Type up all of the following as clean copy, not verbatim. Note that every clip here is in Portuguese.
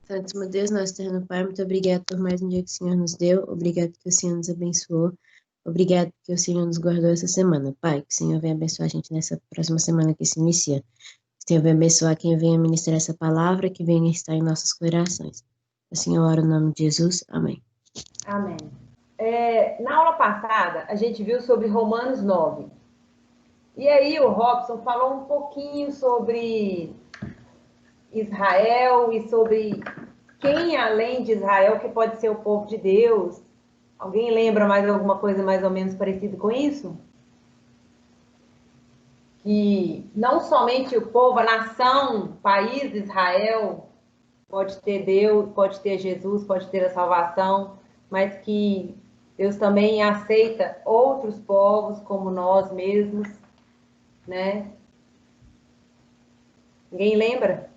Santíssimo Deus, nosso eterno Pai, muito obrigado por mais um dia que o Senhor nos deu. Obrigado que o Senhor nos abençoou. Obrigado que o Senhor nos guardou essa semana. Pai, que o Senhor venha abençoar a gente nessa próxima semana que se inicia. Que o Senhor venha abençoar quem venha ministrar essa palavra, que venha estar em nossos corações. O Senhor ora no nome de Jesus. Amém. Amém. Na aula passada, a gente viu sobre Romanos 9. E aí o Robson falou um pouquinho sobre Israel e sobre quem além de Israel que pode ser o povo de Deus. Alguém lembra mais alguma coisa mais ou menos parecida com isso? Que não somente o povo, a nação, o país de Israel pode ter Deus, pode ter Jesus, pode ter a salvação, mas que Deus também aceita outros povos como nós mesmos, né? Ninguém lembra?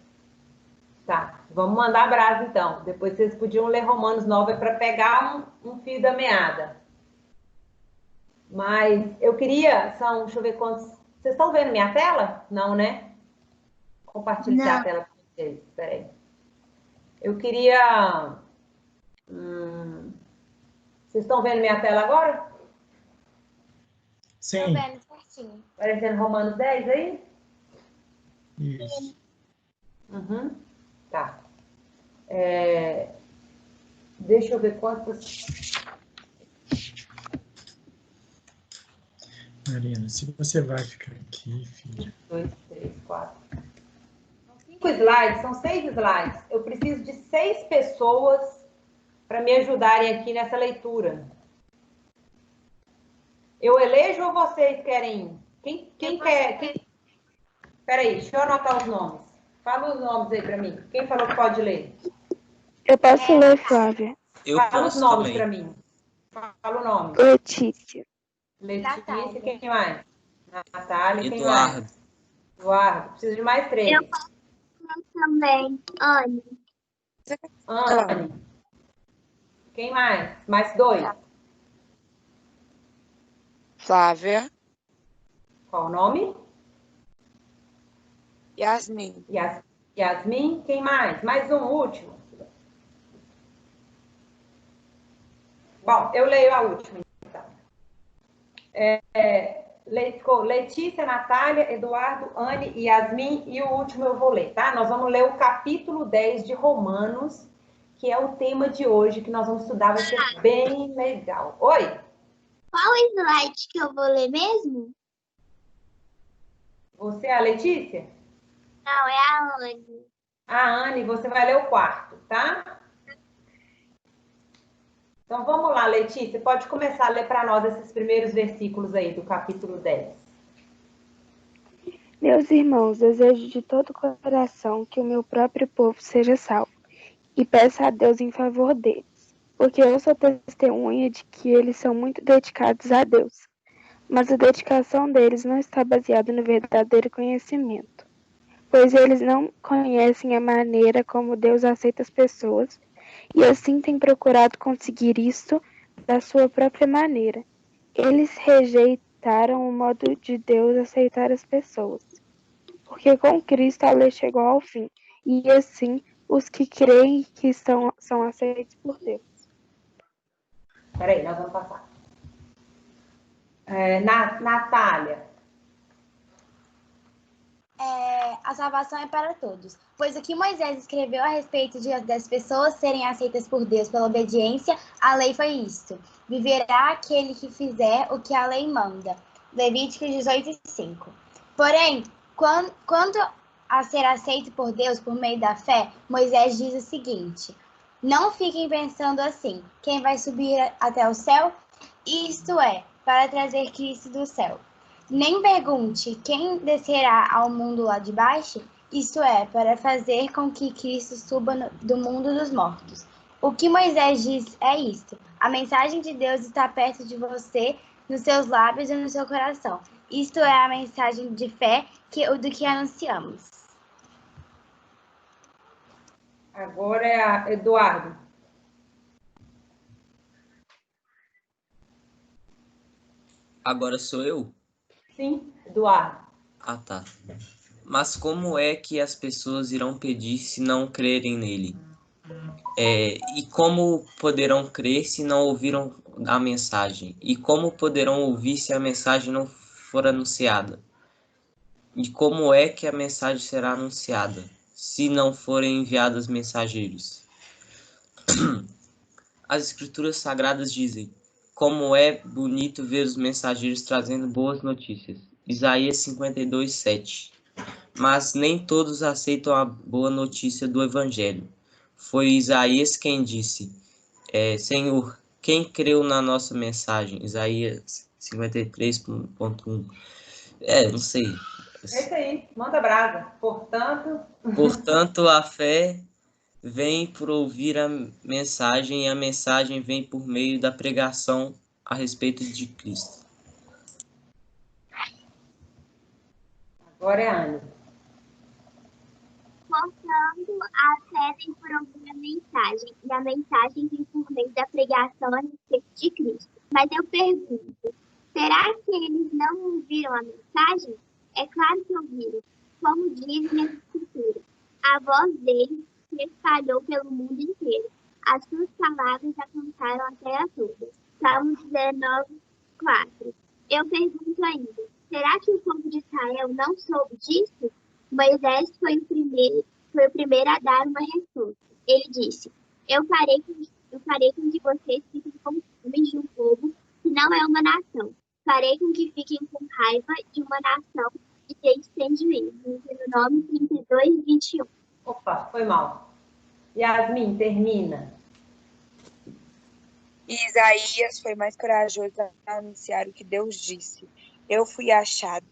Tá, vamos mandar brasa então. Depois vocês podiam ler Romanos 9 para pegar um fio da meada. Mas eu queria, deixa eu ver quantos. Vocês estão vendo minha tela? Não, né? Compartilhar a tela com vocês. Espera aí. Eu queria. Vocês estão vendo minha tela agora? Sim. Estou vendo certinho. Aparecendo Romanos 10 aí? Isso. Uhum. Tá. Deixa eu ver quantas. Marina, se você vai ficar aqui, filha. 2, 3, 4. São 5 slides, são 6 slides. Eu preciso de 6 pessoas para me ajudarem aqui nessa leitura. Eu elejo ou vocês querem? Quem quer? Peraí, deixa eu anotar os nomes. Fala os nomes aí para mim. Quem falou que pode ler? Eu posso ler, Flávia. Fala os nomes para mim. Fala o nome. Letícia. Letícia, quem mais? Natália, quem Eduardo. mais? Eduardo. Preciso de mais 3. Eu posso também. Anne. Anne. Quem mais? Mais 2. Flávia. Qual o nome? Yasmin. Yasmin. Quem mais? Mais um, último. Bom, eu leio a última, então. Letícia, Natália, Eduardo, Anne, Yasmin e o último eu vou ler, tá? Nós vamos ler o capítulo 10 de Romanos, que é o tema de hoje, que nós vamos estudar, vai ser bem legal. Oi? Qual slide que eu vou ler mesmo? Você é a Letícia? Não, é a Anne. A Anne, você vai ler o 4º, tá? Então vamos lá, Letícia, pode começar a ler para nós esses primeiros versículos aí do capítulo 10. Meus irmãos, desejo de todo o coração que o meu próprio povo seja salvo, e peço a Deus em favor deles, porque eu sou testemunha de que eles são muito dedicados a Deus, mas a dedicação deles não está baseada no verdadeiro conhecimento, pois eles não conhecem a maneira como Deus aceita as pessoas, e assim têm procurado conseguir isto da sua própria maneira. Eles rejeitaram o modo de Deus aceitar as pessoas, porque com Cristo a lei chegou ao fim, e assim os que creem que são aceitos por Deus. Peraí, nós vamos passar. Natália. A salvação é para todos, pois o que Moisés escreveu a respeito das pessoas serem aceitas por Deus pela obediência à lei foi isto: viverá aquele que fizer o que a lei manda. Levíticos 18:5. Porém, quanto a ser aceito por Deus por meio da fé, Moisés diz o seguinte: não fiquem pensando assim, quem vai subir até o céu? Isto é, para trazer Cristo do céu. Nem pergunte quem descerá ao mundo lá de baixo, isto é, para fazer com que Cristo suba do mundo dos mortos. O que Moisés diz é isto: a mensagem de Deus está perto de você, nos seus lábios e no seu coração. Isto é a mensagem de fé do que anunciamos. Agora é a Eduardo. Agora sou eu? Sim, Eduardo. Ah, tá. Mas como é que as pessoas irão pedir se não crerem nele? E como poderão crer se não ouviram a mensagem? E como poderão ouvir se a mensagem não for anunciada? E como é que a mensagem será anunciada, se não forem enviados mensageiros? As escrituras sagradas dizem: como é bonito ver os mensageiros trazendo boas notícias. Isaías 52:7. Mas nem todos aceitam a boa notícia do Evangelho. Foi Isaías quem disse: Senhor, quem creu na nossa mensagem? Isaías 53:1. Não sei. É isso aí, manda brasa. Portanto, a fé vem por ouvir a mensagem, e a mensagem vem por meio da pregação a respeito de Cristo. Agora é a Anne. Portanto, a fé vem por ouvir a mensagem, e a mensagem vem por meio da pregação a respeito de Cristo. Mas eu pergunto, será que eles não ouviram a mensagem? É claro que ouviram. Como dizem as escrituras, a voz deles se espalhou pelo mundo inteiro. As suas palavras alcançaram a terra toda. Salmo 19:4. Eu pergunto ainda, será que o povo de Israel não soube disso? Moisés foi o primeiro a dar uma resposta. Ele disse, eu farei com que vocês fiquem como homens de um povo que não é uma nação. Farei com que fiquem com raiva de uma nação de gente sem juízo. Deuteronômio 32:21. Opa, foi mal. Yasmin, termina. Isaías foi mais corajoso a anunciar o que Deus disse. Eu fui achado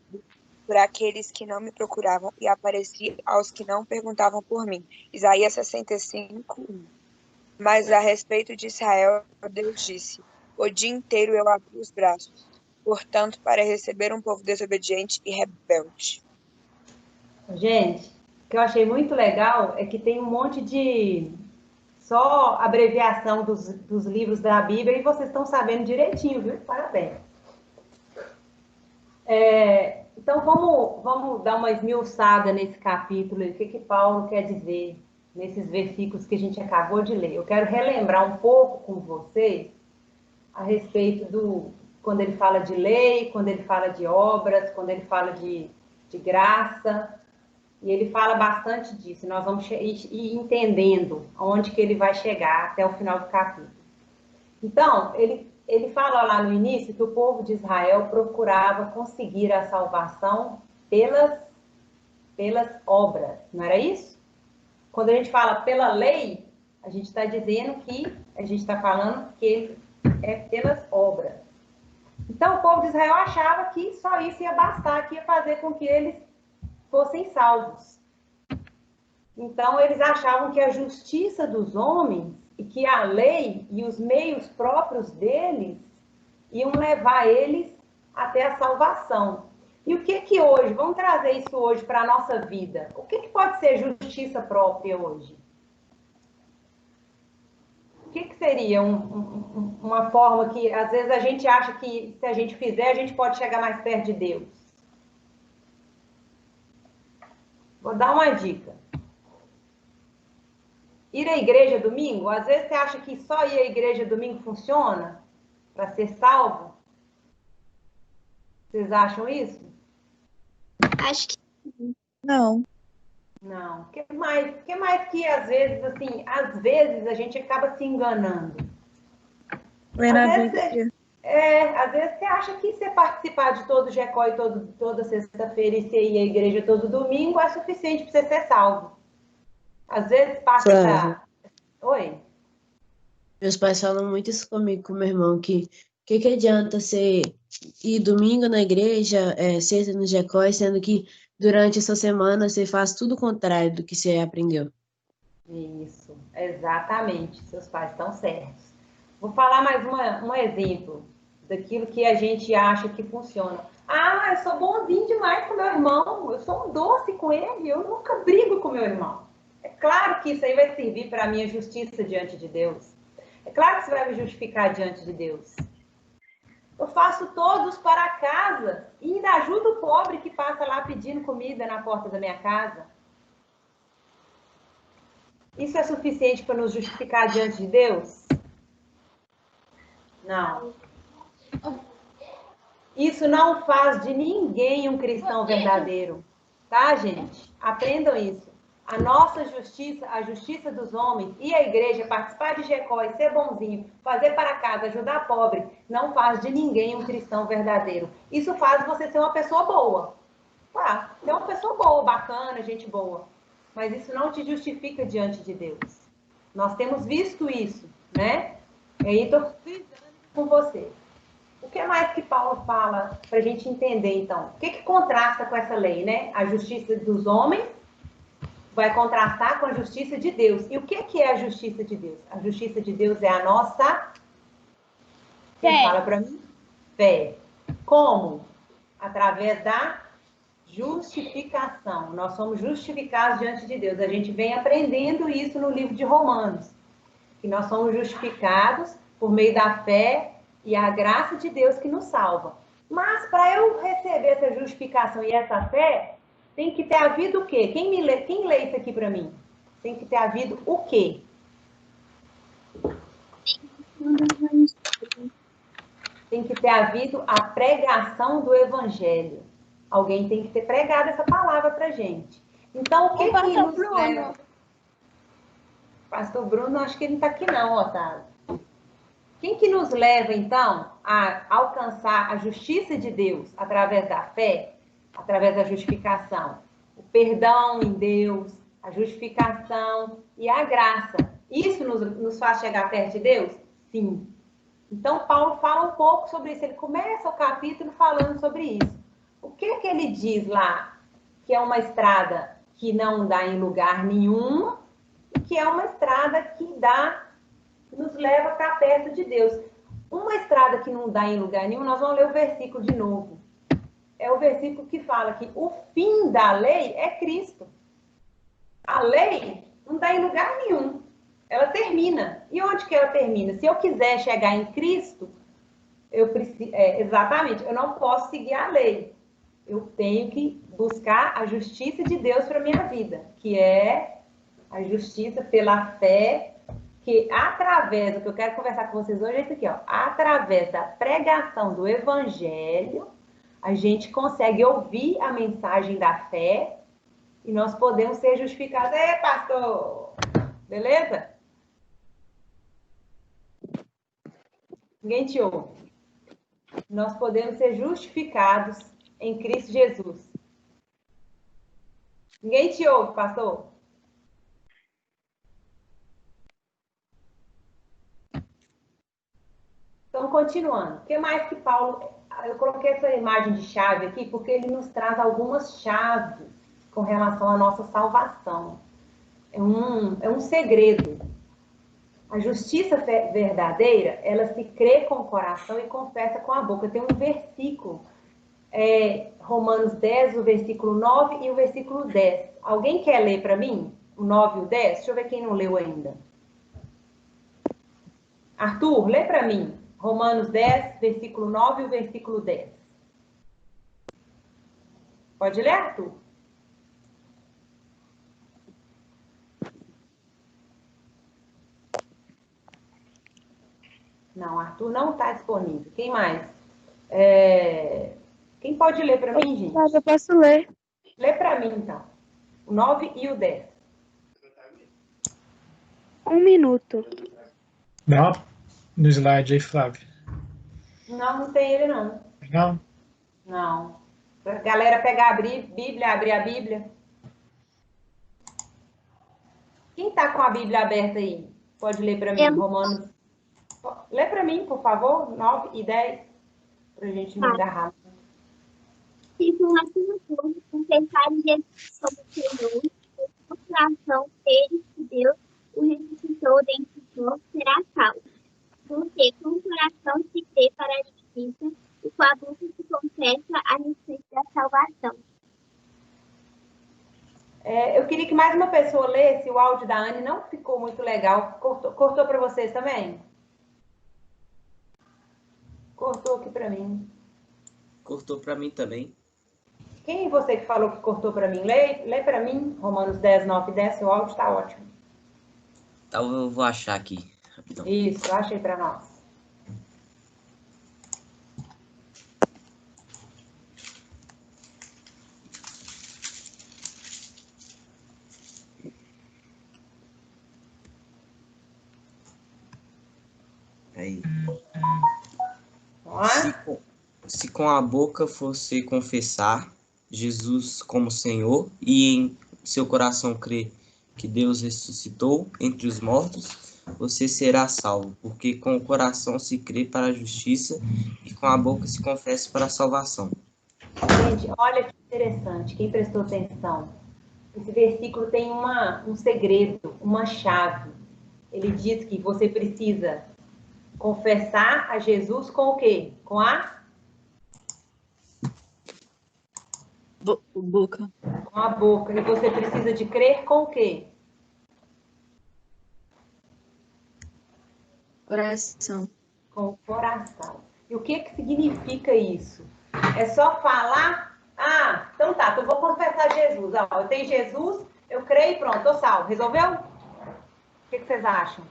por aqueles que não me procuravam e apareci aos que não perguntavam por mim. Isaías 65:1. Mas a respeito de Israel, Deus disse, o dia inteiro eu abri os braços, portanto, para receber um povo desobediente e rebelde. Gente, o que eu achei muito legal é que tem um monte de só abreviação dos livros da Bíblia e vocês estão sabendo direitinho, viu? Parabéns. Então, vamos dar uma esmiuçada nesse capítulo, o que Paulo quer dizer nesses versículos que a gente acabou de ler. Eu quero relembrar um pouco com vocês a respeito quando ele fala de lei, quando ele fala de obras, quando ele fala de graça, e ele fala bastante disso. Nós vamos ir entendendo aonde que ele vai chegar até o final do capítulo. Então, ele fala lá no início que o povo de Israel procurava conseguir a salvação pelas obras, não era isso? Quando a gente fala pela lei, a gente está dizendo que, a gente está falando que é pelas obras. Então, o povo de Israel achava que só isso ia bastar, que ia fazer com que eles fossem salvos. Então, eles achavam que a justiça dos homens e que a lei e os meios próprios deles iam levar eles até a salvação. E o que hoje, vamos trazer isso hoje para a nossa vida, o que pode ser justiça própria hoje? O que seria uma forma que, às vezes, a gente acha que, se a gente fizer, a gente pode chegar mais perto de Deus? Vou dar uma dica. Ir à igreja domingo, às vezes você acha que só ir à igreja domingo funciona para ser salvo? Vocês acham isso? Acho que Não. Não. O que mais que às vezes, assim, às vezes a gente acaba se enganando. Às vezes você acha que você participar de todo o Jecó e toda sexta-feira e você ir à igreja todo domingo é suficiente para você ser salvo. Às vezes passa... Oi? Meus pais falam muito isso comigo, com meu irmão, que adianta você ir domingo na igreja, sexta no Jecó, sendo que durante essa semana você faz tudo o contrário do que você aprendeu. Isso, exatamente. Seus pais estão certos. Vou falar mais um exemplo daquilo que a gente acha que funciona. Ah, eu sou bonzinho demais com meu irmão, eu sou um doce com ele, eu nunca brigo com meu irmão. É claro que isso aí vai servir para a minha justiça diante de Deus. É claro que isso vai me justificar diante de Deus. Eu faço todos para casa e ainda ajudo o pobre que passa lá pedindo comida na porta da minha casa. Isso é suficiente para nos justificar diante de Deus? Não. Isso não faz de ninguém um cristão verdadeiro. Tá, gente? Aprendam isso. A nossa justiça, a justiça dos homens e a igreja, participar de Jecó e ser bonzinho, fazer para casa, ajudar pobre, não faz de ninguém um cristão verdadeiro. Isso faz você ser uma pessoa boa. Tá, ser uma pessoa boa, bacana, gente boa. Mas isso não te justifica diante de Deus. Nós temos visto isso, né? E aí estou frisando com você. O que mais que Paulo fala para a gente entender, então? O que contrasta com essa lei, né? A justiça dos homens vai contrastar com a justiça de Deus. E o que é a justiça de Deus? A justiça de Deus é a nossa... Quem fala para mim? Fé. Como? Através da justificação. Nós somos justificados diante de Deus. A gente vem aprendendo isso no livro de Romanos. Que nós somos justificados por meio da fé e a graça de Deus que nos salva. Mas para eu receber essa justificação e essa fé, tem que ter havido o quê? Quem lê isso aqui para mim? Tem que ter havido o quê? Tem que ter havido a pregação do evangelho. Alguém tem que ter pregado essa palavra para gente. Então, o que que nos leva? Pastor Bruno, acho que ele não está aqui não, Otávio. Quem que nos leva, então, a alcançar a justiça de Deus através da fé, através da justificação? O perdão em Deus, a justificação e a graça. Isso nos faz chegar perto de Deus? Sim. Então, Paulo fala um pouco sobre isso. Ele começa o capítulo falando sobre isso. O que ele diz lá? Que é uma estrada que não dá em lugar nenhum e que é uma estrada que nos leva para perto de Deus. Uma estrada que não dá em lugar nenhum, nós vamos ler o versículo de novo. É o versículo que fala que o fim da lei é Cristo. A lei não dá em lugar nenhum. Ela termina. E onde que ela termina? Se eu quiser chegar em Cristo, exatamente, eu não posso seguir a lei. Eu tenho que buscar a justiça de Deus para a minha vida, que é a justiça pela fé, que através, o que eu quero conversar com vocês hoje é isso aqui, ó, através da pregação do evangelho, a gente consegue ouvir a mensagem da fé e nós podemos ser justificados. Ei, pastor! Beleza? Ninguém te ouve. Nós podemos ser justificados em Cristo Jesus. Ninguém te ouve, pastor? Então, continuando. O que mais que Paulo... Eu coloquei essa imagem de chave aqui porque ele nos traz algumas chaves com relação à nossa salvação. É um segredo. A justiça verdadeira, ela se crê com o coração e confessa com a boca. Tem um versículo, Romanos 10, o versículo 9 e o versículo 10. Alguém quer ler para mim? O 9 e o 10? Deixa eu ver quem não leu ainda. Arthur, lê para mim. Romanos 10, versículo 9 e o versículo 10. Pode ler, Arthur? Não, Arthur não está disponível. Quem mais? Quem pode ler para mim, gente? Eu posso ler. Lê para mim, então. O 9 e o 10. 1 minuto. Não, no slide aí, Flávio. Não tem ele, não. Não? Não. A galera pegar a Bíblia, abrir a Bíblia. Quem está com a Bíblia aberta aí? Pode ler para mim, Romanos. Lê para mim, por favor, 9 e 10, para a gente não agarrar. Se por um acordo confessar Jesus como Senhor, com o coração dele que Deus o ressuscitou dentre os mortos, será salvo. Porque com o coração se crê para a justiça e com a boca se confessa a respeito da salvação. Eu queria que mais uma pessoa lesse. O áudio da Anne não ficou muito legal. Cortou para vocês também? Cortou aqui para mim. Cortou para mim também. Quem você que falou que cortou para mim? Lê para mim, Romanos 10, 9 e 10. Seu áudio está ótimo. Então eu vou achar aqui, rapidão. Isso, achei para nós. Aí. Vamos lá? Se com a boca você confessar Jesus como Senhor e em seu coração crer que Deus ressuscitou entre os mortos, você será salvo, porque com o coração se crê para a justiça e com a boca se confessa para a salvação. Gente, olha que interessante, quem prestou atenção. Esse versículo tem um segredo, uma chave. Ele diz que você precisa confessar a Jesus com o quê? Com a? Boca. Com a boca. E você precisa de crer com o quê? Coração. Com o coração. E o que significa isso? É só falar, ah, então tá, eu vou confessar Jesus. Ó, eu tenho Jesus, eu creio e pronto, tô salvo. Resolveu? O que vocês acham?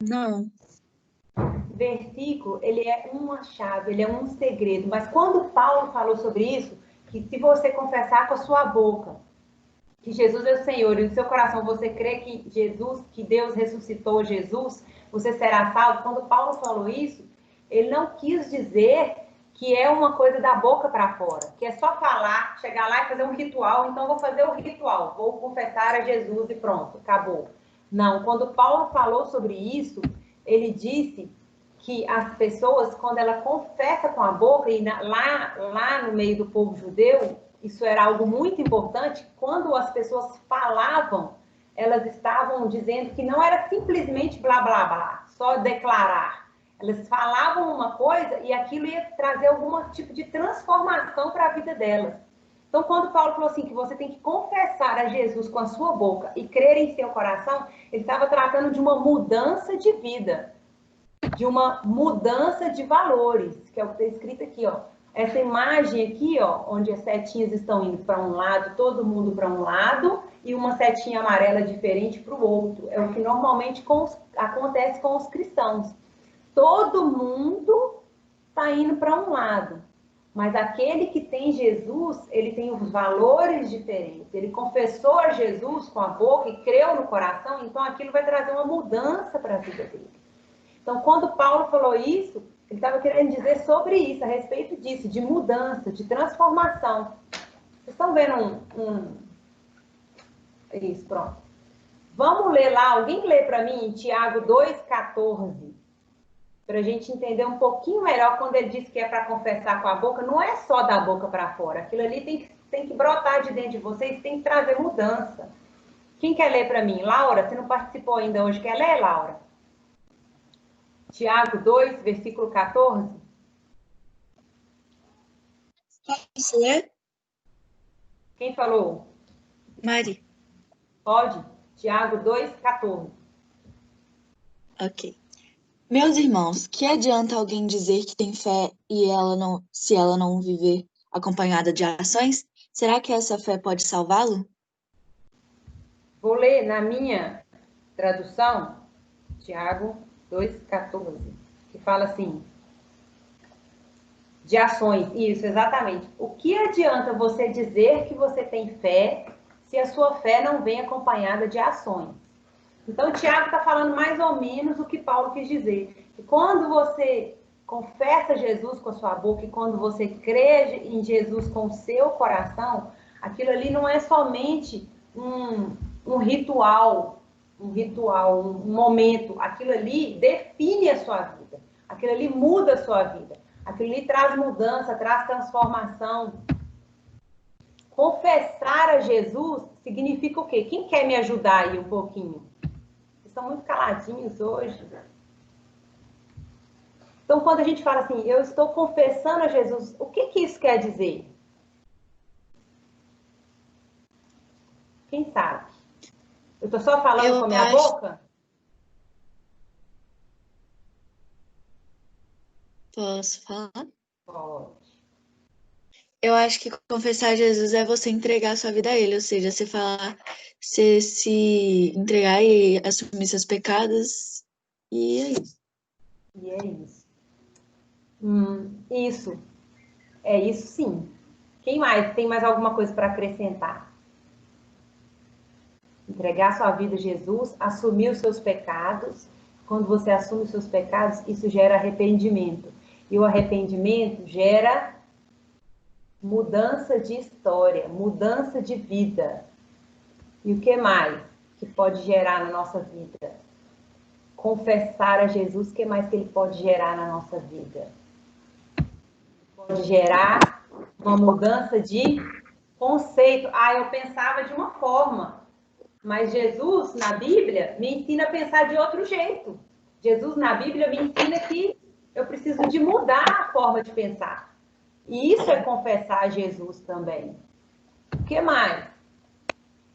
Não. Versículo, ele é uma chave, ele é um segredo. Mas quando Paulo falou sobre isso, que se você confessar com a sua boca que Jesus é o Senhor e no seu coração você crê que Jesus, que Deus ressuscitou Jesus, você será salvo. Quando Paulo falou isso, ele não quis dizer que é uma coisa da boca para fora, que é só falar, chegar lá e fazer um ritual. Então vou fazer o ritual, vou confessar a Jesus e pronto, acabou. Não, quando Paulo falou sobre isso, ele disse que as pessoas, quando ela confessa com a boca, e lá no meio do povo judeu, isso era algo muito importante, quando as pessoas falavam, elas estavam dizendo que não era simplesmente blá, blá, blá, só declarar. Elas falavam uma coisa e aquilo ia trazer algum tipo de transformação para a vida delas. Então, quando Paulo falou assim, que você tem que confessar a Jesus com a sua boca e crer em seu coração, ele estava tratando de uma mudança de vida, de uma mudança de valores, que é o que está escrito aqui, ó. Essa imagem aqui, ó, onde as setinhas estão indo para um lado, todo mundo para um lado, e uma setinha amarela diferente para o outro. É o que normalmente acontece com os cristãos. Todo mundo está indo para um lado, mas aquele que tem Jesus, ele tem os valores diferentes. Ele confessou a Jesus com a boca e creu no coração, então aquilo vai trazer uma mudança para a vida dele. Então, quando Paulo falou isso, ele estava querendo dizer sobre isso, a respeito disso, de mudança, de transformação. Vocês estão vendo Isso, pronto. Vamos ler lá, alguém lê para mim, Tiago 2,14, para a gente entender um pouquinho melhor quando ele diz que é para confessar com a boca, não é só da boca para fora, aquilo ali tem que brotar de dentro de vocês, tem que trazer mudança. Quem quer ler para mim? Laura, você não participou ainda hoje, quer ler, Laura? Tiago 2, versículo 14. Posso ler? Quem falou? Mari. Pode? Tiago 2, 14. Ok. Meus irmãos, que adianta alguém dizer que tem fé e se ela não viver acompanhada de ações? Será que essa fé pode salvá-lo? Vou ler na minha tradução, Tiago 2,14, que fala assim, de ações. Isso, exatamente. O que adianta você dizer que você tem fé se a sua fé não vem acompanhada de ações? Então, Tiago está falando mais ou menos o que Paulo quis dizer. Que quando você confessa Jesus com a sua boca e quando você crê em Jesus com o seu coração, aquilo ali não é somente um ritual, um momento. Aquilo ali define a sua vida. Aquilo ali muda a sua vida. Aquilo ali traz mudança, traz transformação. Confessar a Jesus significa o quê? Quem quer me ajudar aí um pouquinho? Vocês estão muito caladinhos hoje. Então, quando a gente fala assim, eu estou confessando a Jesus, o que isso quer dizer? Quem sabe? Eu estou só falando com a minha boca? Posso falar? Pode. Eu acho que confessar a Jesus é você entregar a sua vida a Ele, ou seja, você falar, você se entregar e assumir seus pecados, e é isso. E é isso. Isso. É isso sim. Quem mais? Tem mais alguma coisa para acrescentar? Entregar sua vida a Jesus, assumir os seus pecados. Quando você assume os seus pecados, isso gera arrependimento. E o arrependimento gera mudança de história, mudança de vida. E o que mais que pode gerar na nossa vida? Confessar a Jesus, o que mais que ele pode gerar na nossa vida? Pode gerar uma mudança de conceito. Eu pensava de uma forma, mas Jesus, na Bíblia, me ensina a pensar de outro jeito. Jesus, na Bíblia, me ensina que eu preciso de mudar a forma de pensar. E isso é confessar a Jesus também. O que mais?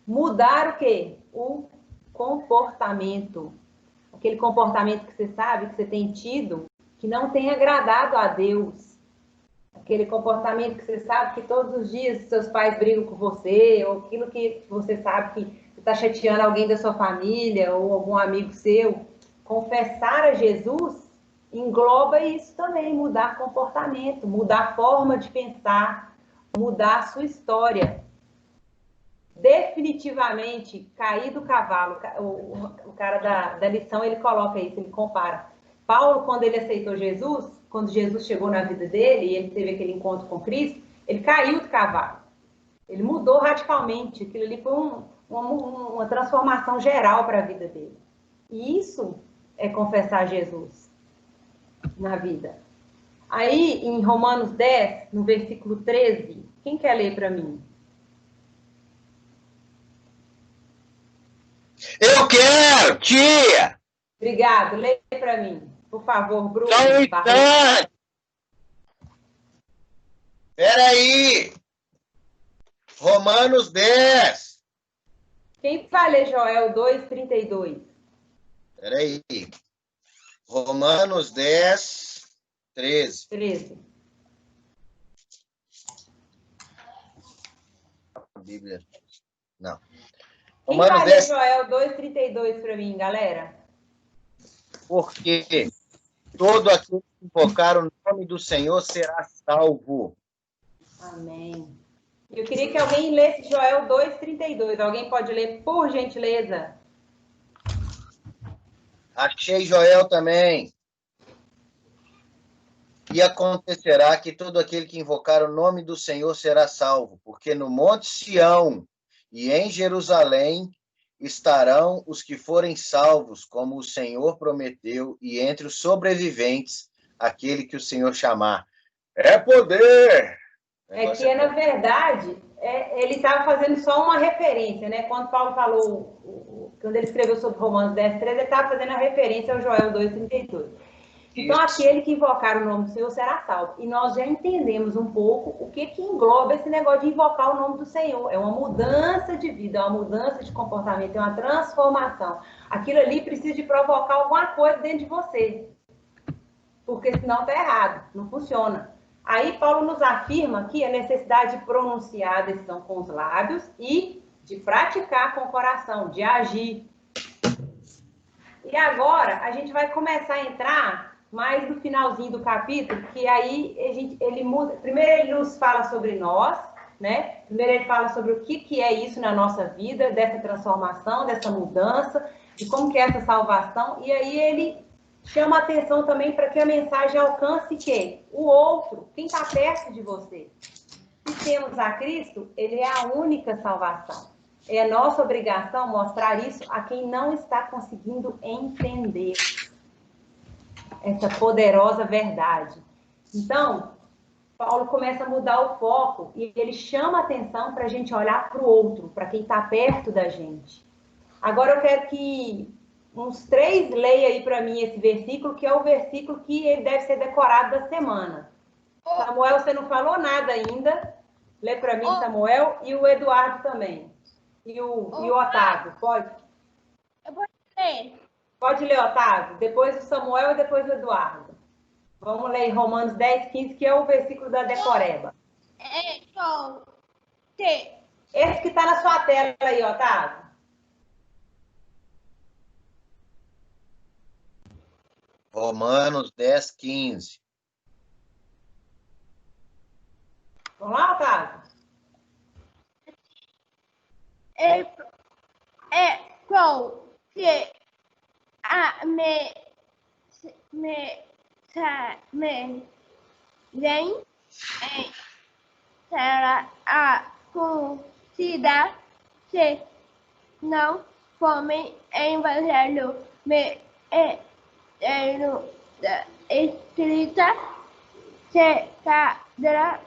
Mudar o quê? O comportamento. Aquele comportamento que você sabe, que você tem tido, que não tem agradado a Deus. Aquele comportamento que você sabe que todos os dias seus pais brigam com você, ou aquilo que você sabe que você está chateando alguém da sua família, ou algum amigo seu. Confessar a Jesus engloba isso também, mudar comportamento, mudar a forma de pensar, mudar a sua história. Definitivamente, cair do cavalo, o cara da lição, ele coloca isso, ele compara. Paulo, quando ele aceitou Jesus, quando Jesus chegou na vida dele, e ele teve aquele encontro com Cristo, ele caiu do cavalo. Ele mudou radicalmente, aquilo ali foi uma transformação geral para a vida dele. E isso é confessar Jesus na vida. Aí, em Romanos 10, no versículo 13, quem quer ler para mim? Eu quero, tia! Obrigado, lê para mim. Por favor, Bruno. Só um instante! Peraí! Romanos 10. Quem vai ler Joel 2:32? Peraí. Romanos 10, 13. 13. Bíblia. Não. Quem Romanos vai 10. ler Joel 2:32 para mim, galera? Porque todo aquele que invocar o nome do Senhor será salvo. Amém. Eu queria que alguém lesse Joel 2:32. Alguém pode ler, por gentileza? Achei Joel também. E acontecerá que todo aquele que invocar o nome do Senhor será salvo, porque no Monte Sião e em Jerusalém estarão os que forem salvos, como o Senhor prometeu, e entre os sobreviventes, aquele que o Senhor chamar. É poder! É que, na verdade, ele estava fazendo só uma referência, né? Quando Paulo falou, quando ele escreveu sobre Romanos 10:13, ele estava fazendo a referência ao Joel 2:32. Então, aquele que invocar o nome do Senhor será salvo. E nós já entendemos um pouco o que engloba esse negócio de invocar o nome do Senhor. É uma mudança de vida, é uma mudança de comportamento, é uma transformação. Aquilo ali precisa de provocar alguma coisa dentro de você. Porque senão está errado, não funciona. Aí Paulo nos afirma que a necessidade de pronunciar a decisão com os lábios e de praticar com o coração, de agir. E agora a gente vai começar a entrar mais no finalzinho do capítulo, que aí ele muda. Primeiro ele nos fala sobre nós, né? Primeiro ele fala sobre o que é isso na nossa vida, dessa transformação, dessa mudança, de como que é essa salvação. E aí ele chama a atenção também para que a mensagem alcance quem? O outro, quem está perto de você. Se temos a Cristo, ele é a única salvação. É nossa obrigação mostrar isso a quem não está conseguindo entender essa poderosa verdade. Então, Paulo começa a mudar o foco e ele chama a atenção para a gente olhar para o outro, para quem está perto da gente. Agora eu quero que uns 3 leia aí para mim esse versículo, que é o versículo que ele deve ser decorado da semana. Samuel, você não falou nada ainda. Lê para mim, Samuel, e o Eduardo também. E o Otávio, pode? Eu vou ler. Pode ler, Otávio. Depois o Samuel e depois o Eduardo. Vamos ler Romanos 10:15, que é o versículo da decoreba. Esse que está na sua tela aí, Otávio. Romanos 10, 15. Vamos lá, Otávio? será considerada se não forem evangelho meio da escrita cercada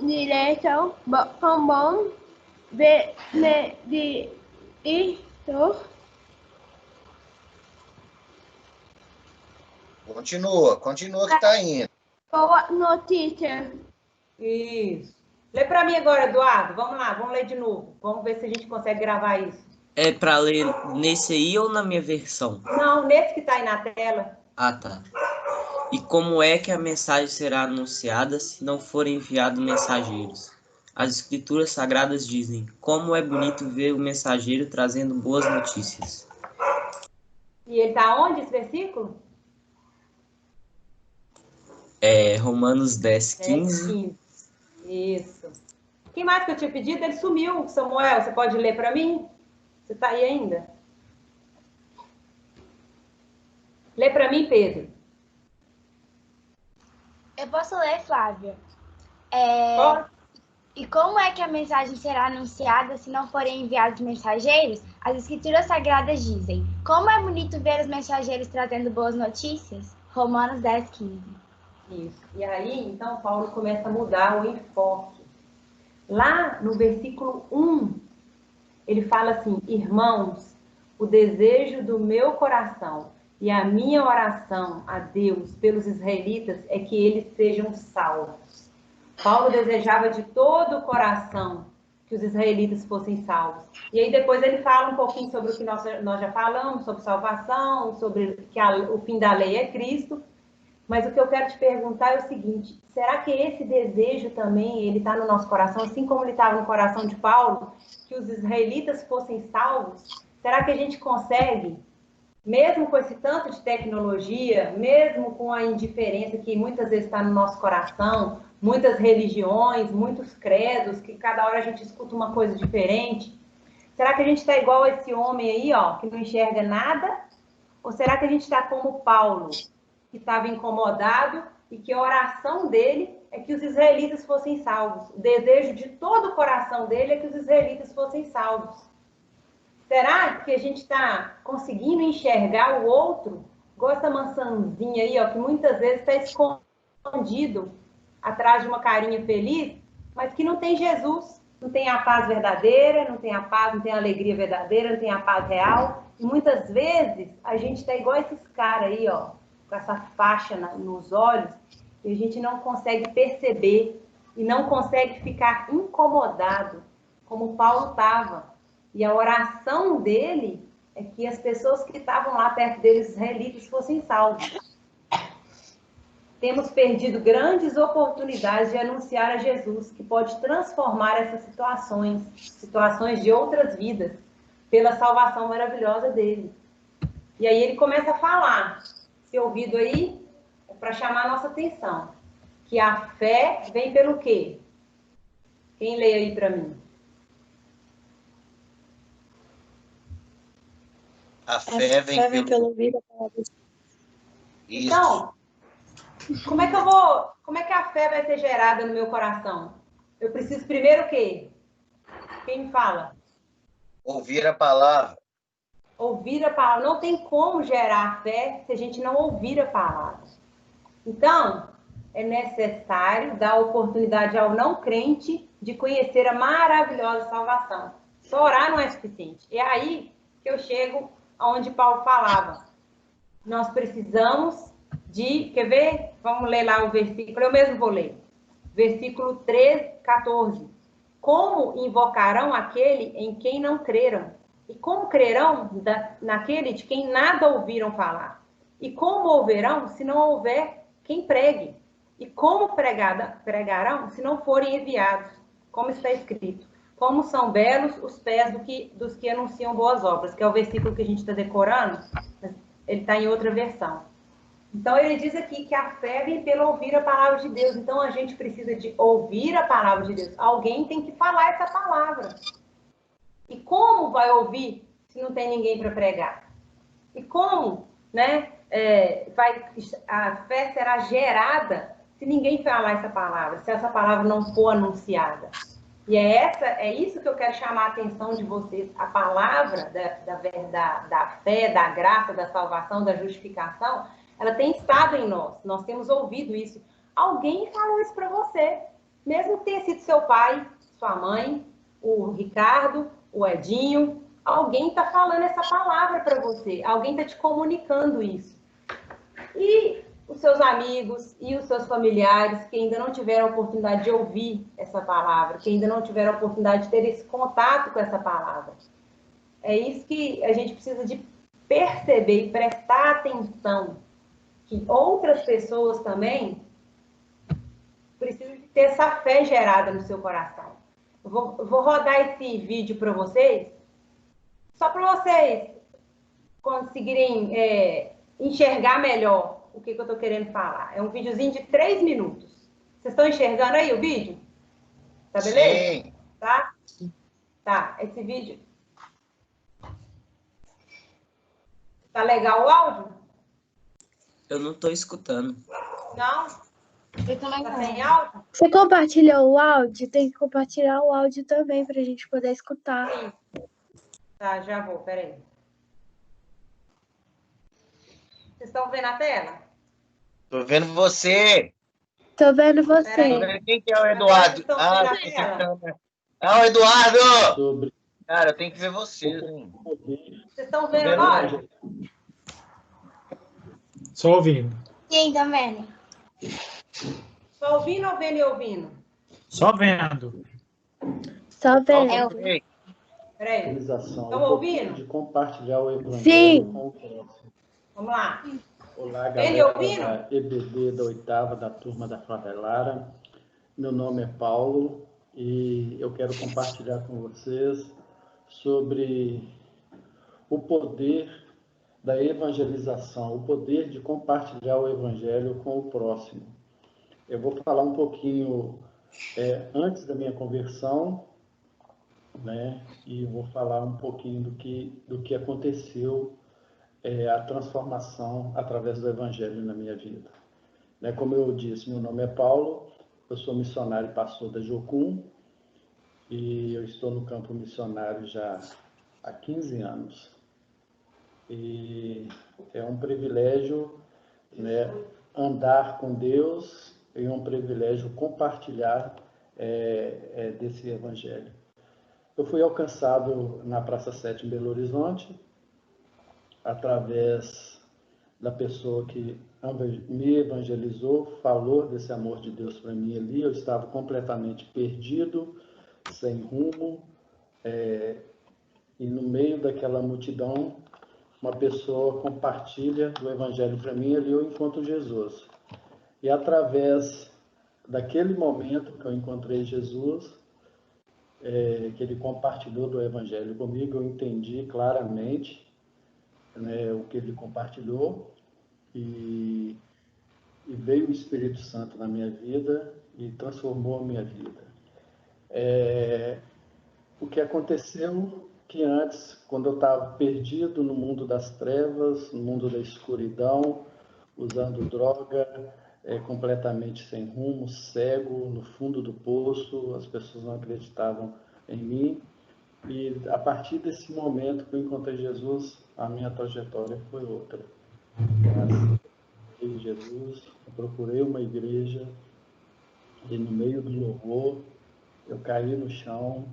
direção com bom benedito. Continua que está indo. Boa notícia. Isso. Lê para mim agora, Eduardo. Vamos lá, vamos ler de novo. Vamos ver se a gente consegue gravar isso. É para ler nesse aí ou na minha versão? Não, nesse que está aí na tela. Ah, tá. E como é que a mensagem será anunciada se não forem enviados mensageiros? As escrituras sagradas dizem: como é bonito ver o mensageiro trazendo boas notícias. E ele está onde, esse versículo? É Romanos 10, 15. 15. Isso. Quem mais que eu tinha pedido? Ele sumiu. Samuel, você pode ler para mim? Você está aí ainda? Lê para mim, Pedro. Eu posso ler, Flávia. E como é que a mensagem será anunciada se não forem enviados mensageiros? As escrituras sagradas dizem: como é bonito ver os mensageiros trazendo boas notícias? Romanos 10, 15. Isso. E aí, então, Paulo começa a mudar o enfoque. Lá no versículo 1, ele fala assim: irmãos, o desejo do meu coração e a minha oração a Deus pelos israelitas é que eles sejam salvos. Paulo desejava de todo o coração que os israelitas fossem salvos. E aí depois ele fala um pouquinho sobre o que nós já falamos, sobre salvação, sobre que o fim da lei é Cristo. Mas o que eu quero te perguntar é o seguinte: será que esse desejo também ele está no nosso coração, assim como ele estava no coração de Paulo, que os israelitas fossem salvos? Será que a gente consegue, mesmo com esse tanto de tecnologia, mesmo com a indiferença que muitas vezes está no nosso coração, muitas religiões, muitos credos, que cada hora a gente escuta uma coisa diferente, será que a gente está igual a esse homem aí, ó, que não enxerga nada? Ou será que a gente está como Paulo, que estava incomodado e que a oração dele é que os israelitas fossem salvos? O desejo de todo o coração dele é que os israelitas fossem salvos. Será que a gente está conseguindo enxergar o outro, igual essa maçãzinha aí, ó, que muitas vezes está escondido atrás de uma carinha feliz, mas que não tem Jesus, não tem a paz verdadeira, não tem a paz, não tem a alegria verdadeira, não tem a paz real. E muitas vezes a gente está igual esses caras aí, ó, com essa faixa nos olhos, e a gente não consegue perceber e não consegue ficar incomodado, como Paulo estava. E a oração dele é que as pessoas que estavam lá perto deles, israelitas, fossem salvos. Temos perdido grandes oportunidades de anunciar a Jesus, que pode transformar essas situações de outras vidas, pela salvação maravilhosa dele. E aí ele começa a falar. Esse ouvido aí é para chamar a nossa atenção. Que a fé vem pelo quê? Quem lê aí para mim? A fé vem pelo ouvir a palavra de Deus. Então, como é que a fé vai ser gerada no meu coração? Eu preciso primeiro o quê? Quem me fala? Ouvir a palavra. Ouvir a palavra. Não tem como gerar fé se a gente não ouvir a palavra. Então, é necessário dar oportunidade ao não crente de conhecer a maravilhosa salvação. Só orar não é suficiente. É aí que eu chego aonde Paulo falava. Nós precisamos de... Quer ver? Vamos ler lá o versículo. Eu mesmo vou ler. Versículo 13, 14. Como invocarão aquele em quem não creram? E como crerão naquele de quem nada ouviram falar? E como ouvirão se não houver quem pregue? E como pregarão se não forem enviados? Como está escrito. Como são belos os pés dos que anunciam boas obras, que é o versículo que a gente está decorando, mas ele está em outra versão. Então, ele diz aqui que a fé vem pelo ouvir a palavra de Deus. Então, a gente precisa de ouvir a palavra de Deus. Alguém tem que falar essa palavra. E como vai ouvir se não tem ninguém para pregar? E como, né, a fé será gerada se ninguém falar essa palavra, se essa palavra não for anunciada? E é isso que eu quero chamar a atenção de vocês. A palavra da fé, da graça, da salvação, da justificação, ela tem estado em nós. Nós temos ouvido isso. Alguém falou isso para você. Mesmo que tenha sido seu pai, sua mãe, o Ricardo, o Edinho. Alguém está falando essa palavra para você. Alguém está te comunicando isso. E os seus amigos e os seus familiares que ainda não tiveram a oportunidade de ouvir essa palavra, que ainda não tiveram a oportunidade de ter esse contato com essa palavra. É isso que a gente precisa de perceber e prestar atenção, que outras pessoas também precisam de ter essa fé gerada no seu coração. Eu vou rodar esse vídeo para vocês, só para vocês conseguirem enxergar melhor o que eu estou querendo falar. É um videozinho de 3 minutos. Vocês estão enxergando aí o vídeo? Tá beleza? Sim. Tá? Tá, esse vídeo. Tá legal o áudio? Eu não estou escutando. Não? Eu também Tá não. sem áudio? Você compartilhou o áudio? Tem que compartilhar o áudio também para a gente poder escutar. Sim. Tá, já vou, peraí. Vocês estão vendo a tela? Tô vendo você. Tô vendo Tô você. vendo quem que é o Eduardo. Estão Ah, vendo a tem tela? câmera. Ah, o Eduardo! Sobre Cara, eu tenho que ver vocês, hein? Vocês estão vendo agora? Só ouvindo. Sim, tá vendo? Só ouvindo ou vendo e ouvindo? Só vendo. Só vendo. Ok. Peraí. utilização Estão ouvindo? de compartilhar o evangelho Sim. com o próximo. Vamos lá. Olá, Vendo e galera ouvindo? da EBD da 8ª, da turma da Flávia Lara. Meu nome é Paulo e eu quero compartilhar com vocês sobre o poder da evangelização, o poder de compartilhar o evangelho com o próximo. Eu vou falar um pouquinho antes da minha conversão, né? E vou falar um pouquinho do que aconteceu, a transformação através do evangelho na minha vida. Né? Como eu disse, meu nome é Paulo, eu sou missionário e pastor da Jocum e eu estou no campo missionário já há 15 anos. E é um privilégio, né, andar com Deus, e é um privilégio compartilhar desse evangelho. Eu fui alcançado na Praça 7 em Belo Horizonte, através da pessoa que me evangelizou, falou desse amor de Deus para mim ali. Eu estava completamente perdido, sem rumo, e no meio daquela multidão, uma pessoa compartilha o evangelho para mim, ali eu encontro Jesus. E através daquele momento que eu encontrei Jesus, que ele compartilhou do evangelho comigo, eu entendi claramente, né, o que ele compartilhou, e veio o Espírito Santo na minha vida e transformou a minha vida. O que aconteceu que antes, quando eu estava perdido no mundo das trevas, no mundo da escuridão, usando droga, completamente sem rumo, cego, no fundo do poço, as pessoas não acreditavam em mim. E a partir desse momento que eu encontrei Jesus, a minha trajetória foi outra. Eu Jesus, eu procurei uma igreja e no meio do louvor eu caí no chão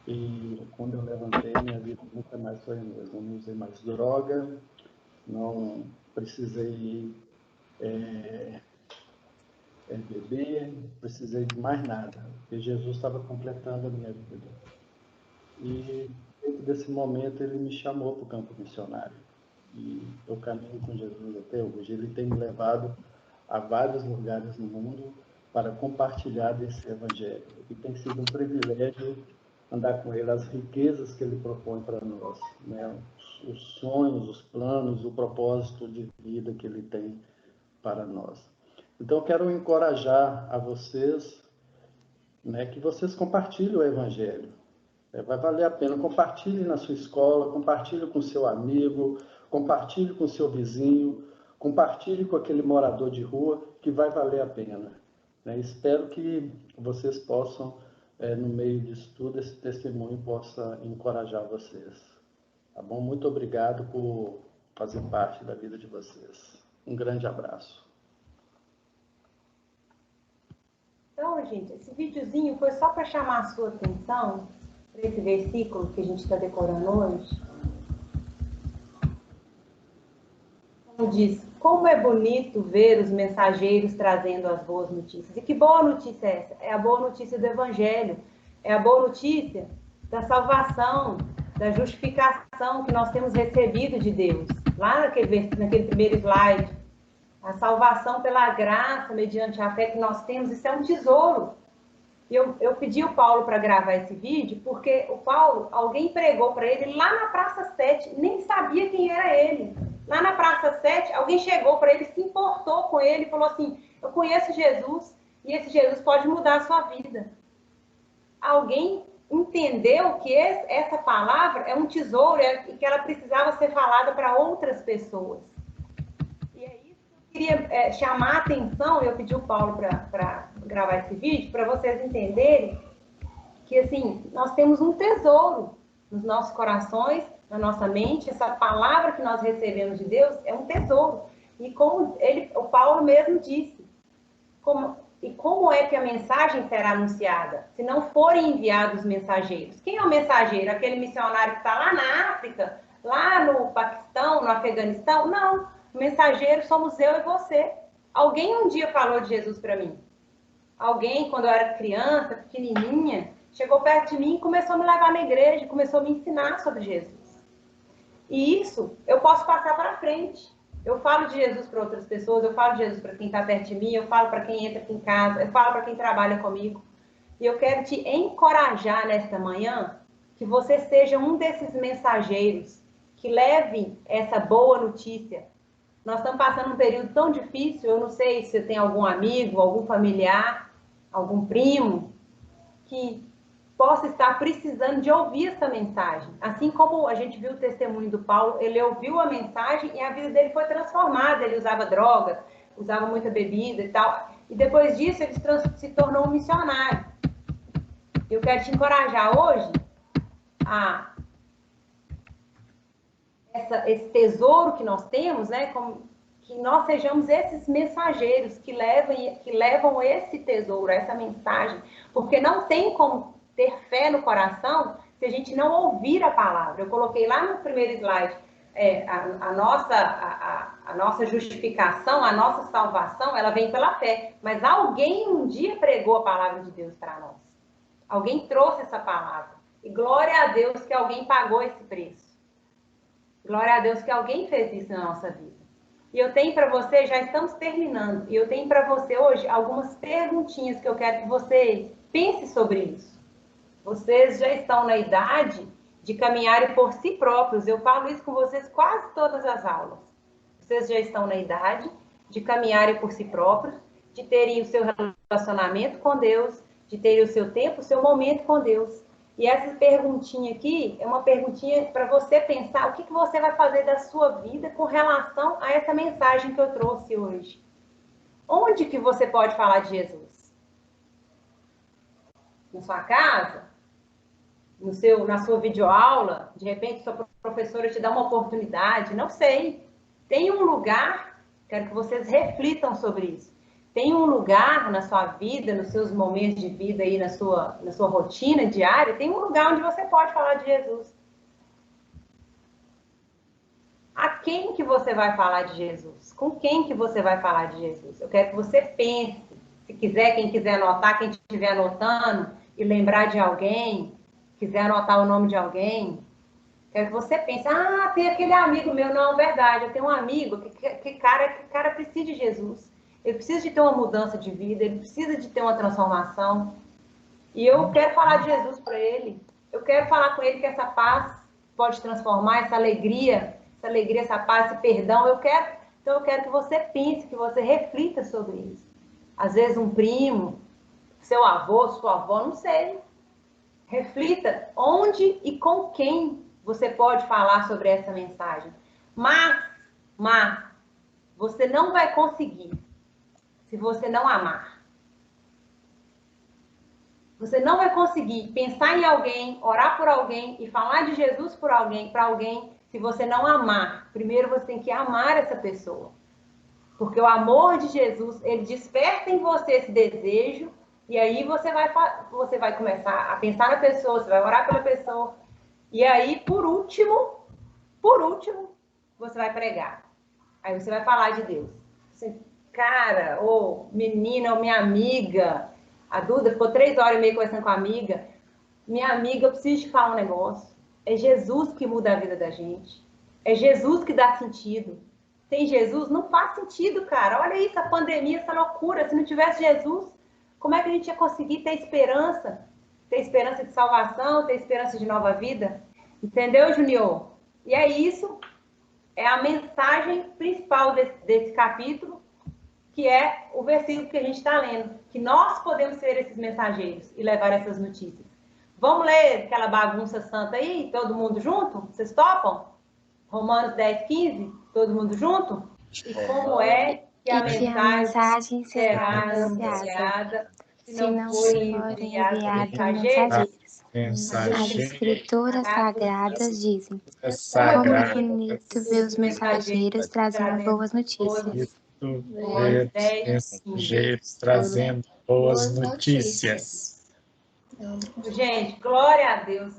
e quando eu levantei, minha vida nunca mais foi a mesma. Eu não usei mais droga, não precisei beber, não precisei de mais nada, porque Jesus estava completando a minha vida. E dentro desse momento ele me chamou para o campo missionário. E eu caminho com Jesus até hoje. Ele tem me levado a vários lugares no mundo para compartilhar desse evangelho. E tem sido um privilégio andar com ele, as riquezas que ele propõe para nós, né? Os sonhos, os planos, o propósito de vida que ele tem para nós. Então, eu quero encorajar a vocês, né, que vocês compartilhem o evangelho. Vai valer a pena. Compartilhe na sua escola, compartilhe com seu amigo, compartilhe com seu vizinho, compartilhe com aquele morador de rua, que vai valer a pena. Espero que vocês possam, no meio disso tudo, esse testemunho possa encorajar vocês. Tá bom? Muito obrigado por fazer parte da vida de vocês. Um grande abraço. Então, gente, esse videozinho foi só para chamar a sua atenção para esse versículo que a gente está decorando hoje. Como diz, como é bonito ver os mensageiros trazendo as boas notícias. E que boa notícia é essa? É a boa notícia do Evangelho. É a boa notícia da salvação, da justificação que nós temos recebido de Deus. Lá naquele primeiro slide, a salvação pela graça, mediante a fé que nós temos, isso é um tesouro. Eu pedi o Paulo para gravar esse vídeo, porque o Paulo, alguém pregou para ele lá na Praça 7, nem sabia quem era ele. Lá na Praça 7, alguém chegou para ele, se importou com ele, falou assim, eu conheço Jesus, e esse Jesus pode mudar a sua vida. Alguém entendeu que essa palavra é um tesouro e que ela precisava ser falada para outras pessoas. E é isso que eu queria chamar a atenção, eu pedi o Paulo para gravar esse vídeo, para vocês entenderem que, assim, nós temos um tesouro nos nossos corações, na nossa mente, essa palavra que nós recebemos de Deus é um tesouro. E como o Paulo mesmo disse, como é que a mensagem será anunciada? Se não forem enviados mensageiros. Quem é o mensageiro? Aquele missionário que está lá na África, lá no Paquistão, no Afeganistão? Não. O mensageiro somos eu e você. Alguém um dia falou de Jesus para mim. Alguém, quando eu era criança, pequenininha, chegou perto de mim e começou a me levar na igreja, começou a me ensinar sobre Jesus. E isso eu posso passar para frente. Eu falo de Jesus para outras pessoas, eu falo de Jesus para quem está perto de mim, eu falo para quem entra aqui em casa, eu falo para quem trabalha comigo. E eu quero te encorajar nesta manhã que você seja um desses mensageiros que leve essa boa notícia. Nós estamos passando um período tão difícil, eu não sei se você tem algum amigo, algum familiar, algum primo, que possa estar precisando de ouvir essa mensagem. Assim como a gente viu o testemunho do Paulo, ele ouviu a mensagem e a vida dele foi transformada. Ele usava drogas, usava muita bebida e tal. E depois disso, ele se tornou um missionário. Eu quero te encorajar hoje a esse tesouro que nós temos, né? Que nós sejamos esses mensageiros que levam esse tesouro, essa mensagem. Porque não tem como ter fé no coração se a gente não ouvir a palavra. Eu coloquei lá no primeiro slide a nossa justificação, a nossa salvação, ela vem pela fé. Mas alguém um dia pregou a palavra de Deus para nós. Alguém trouxe essa palavra. E glória a Deus que alguém pagou esse preço. Glória a Deus que alguém fez isso na nossa vida. E eu tenho para você, já estamos terminando, e eu tenho para você hoje algumas perguntinhas que eu quero que você pense sobre isso. Vocês já estão na idade de caminharem por si próprios. Eu falo isso com vocês quase todas as aulas. Vocês já estão na idade de caminharem por si próprios, de terem o seu relacionamento com Deus, de terem o seu tempo, o seu momento com Deus. E essa perguntinha aqui é uma perguntinha para você pensar o que você vai fazer da sua vida com relação a essa mensagem que eu trouxe hoje. Onde que você pode falar de Jesus? Na sua casa? Na sua videoaula? De repente, sua professora te dá uma oportunidade? Não sei. Tem um lugar, quero que vocês reflitam sobre isso. Tem um lugar na sua vida, nos seus momentos de vida aí, na sua rotina diária, tem um lugar onde você pode falar de Jesus. A quem que você vai falar de Jesus? Com quem que você vai falar de Jesus? Eu quero que você pense. Se quiser, quem quiser anotar, quem estiver anotando e lembrar de alguém, quiser anotar o nome de alguém, quero que você pense, tem aquele amigo meu. Não, verdade, eu tenho um amigo que cara precisa de Jesus. ele precisa de ter uma mudança de vida, ele precisa de ter uma transformação. E eu quero falar de Jesus para ele. Eu quero falar com ele que essa paz pode transformar, essa alegria, essa paz, esse perdão. Então eu quero que você pense, que você reflita sobre isso. Às vezes um primo, seu avô, sua avó, não sei. Reflita onde e com quem você pode falar sobre essa mensagem. Mas você não vai conseguir se você não amar. Você não vai conseguir pensar em alguém, orar por alguém e falar de Jesus para alguém, se você não amar. Primeiro você tem que amar essa pessoa. Porque o amor de Jesus, ele desperta em você esse desejo, e aí você vai começar a pensar na pessoa, você vai orar pela pessoa. E aí, por último, você vai pregar. Aí você vai falar de Deus. Você, cara, ou menina, ou minha amiga, a Duda ficou 3h30 conversando com a amiga. Minha amiga, eu preciso te falar um negócio. É Jesus que muda a vida da gente. É Jesus que dá sentido. Sem Jesus não faz sentido, cara. Olha isso, a pandemia, essa loucura. Se não tivesse Jesus, como é que a gente ia conseguir ter esperança? Ter esperança de salvação, ter esperança de nova vida? Entendeu, Junior? E é isso. É a mensagem principal desse capítulo, que é o versículo que a gente está lendo. Que nós podemos ser esses mensageiros e levar essas notícias. Vamos ler aquela bagunça santa aí, todo mundo junto? Vocês topam? Romanos 10:15, todo mundo junto? E como é que a mensagem será anunciada se não forem enviados mensageiros? As escrituras sagradas dizem: como é bonito ver os mensageiros trazendo boas notícias. Mensageiros trazendo boas notícias. Gente, glória a Deus.